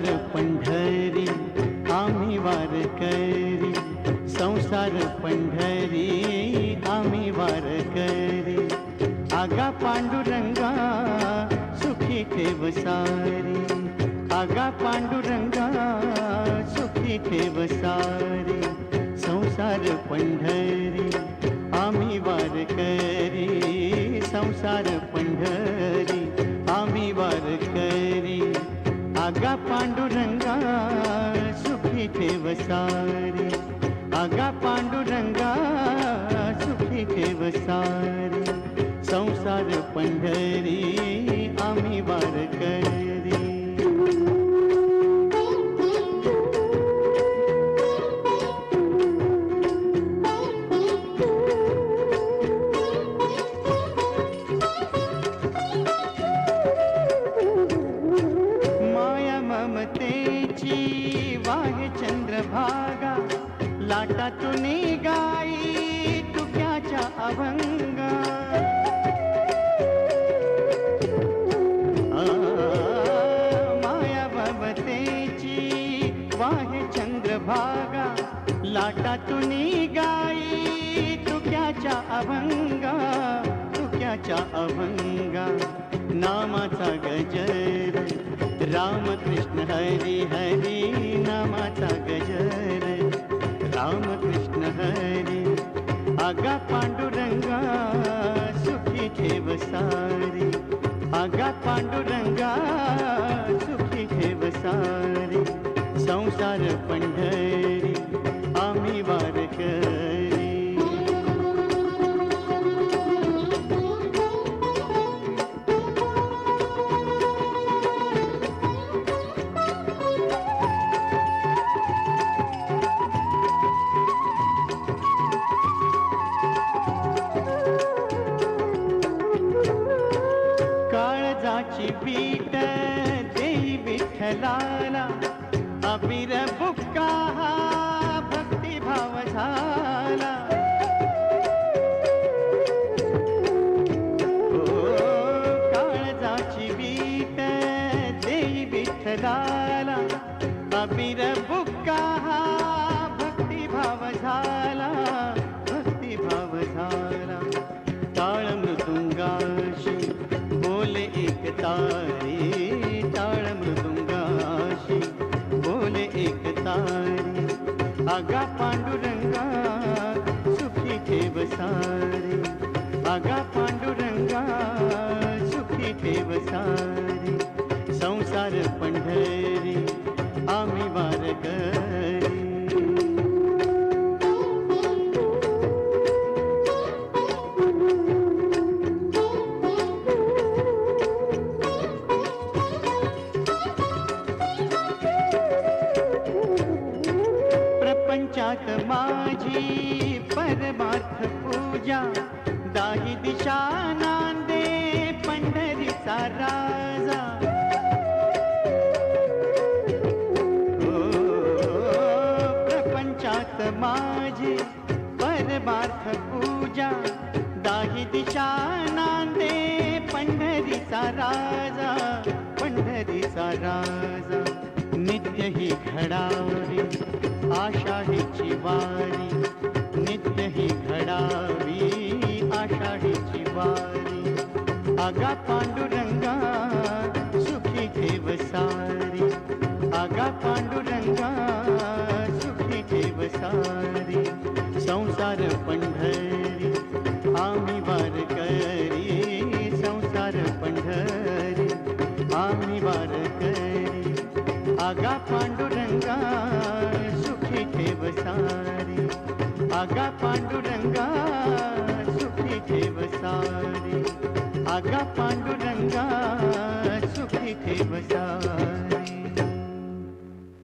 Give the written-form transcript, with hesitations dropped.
संसार पंढरी आम्ही वारकरी, संसार पंढरी आम्ही वारकरी. आगा पांडुरंगा सुखी ठेव सारी, आगा पांडुरंगा सुखी ठेव सारी. संसार पंढरी आम्ही वारकरी, संसार पंढरी आम्ही वारकरी. आगा पांडुरंगा सुखी ठेव सारी, आगा पांडुरंगा सुखी ठेव सारी. संसार पंढरी आम्ही वारकरी. ममतेची वाहे चंद्रभागा, लाटातून गाई तुक्याच्या अभंगा. माया ममतेची वाहे चंद्रभागा, लाटातून गाई तुक्याच्या अभंगा, तुक्याच्या अभंगा. नामाचा गजर राम कृष्ण हरी हरी, नामाचा गजर राम कृष्ण हरी. आगा पांडुरंगा सुखी ठेव सारी, आगा पांडुरंगा सुखी ठेव सारी. संसार पंढरी आम्ही वारकरी. काळजाची बीट देई विठ्ठलाला, अबीर बुक्का हा भक्तिभाव झाला. काळजाची बीट देई विठ्ठलाला, अबीर बुक्का हा भक्तिभाव झाला, भक्तिभाव झाला. टाळ मृदुंगाशी बोले एक तारी, टाळ मृदुंगाशी बोले एक तारी. आगा पांडुरंगा सुखी ठेव सारी, आगा पांडुरंगा सुखी ठेव सारी. संसार पंढरी आम्ही वारकरी. प्रपंचात माझी परमार्थ पूजा, दाही दिशा नांदे पंढरीचा राजा. प्रपंचात माझी परमार्थ पूजा, दाही दिशा नांदे पंढरीचा राजा, पंढरीचा राजा. नित्य ही घडावी आषाढीची वारी, नित्य ही घडावी आषाढीची वारी. आगा पांडुरंगा सुखी ठेव सारी, आगा पांडुरंगा सुखी ठेव सारी. संसार पंढरी आम्ही वारकरी, संसार पंढरी आम्ही वारकरी. आगा पांडुरंगा सुखी ठेव सारी, आगा पांडुरंगा सुखी ठेव सारी, आगा पांडुरंगा सुखी ठेव सारी.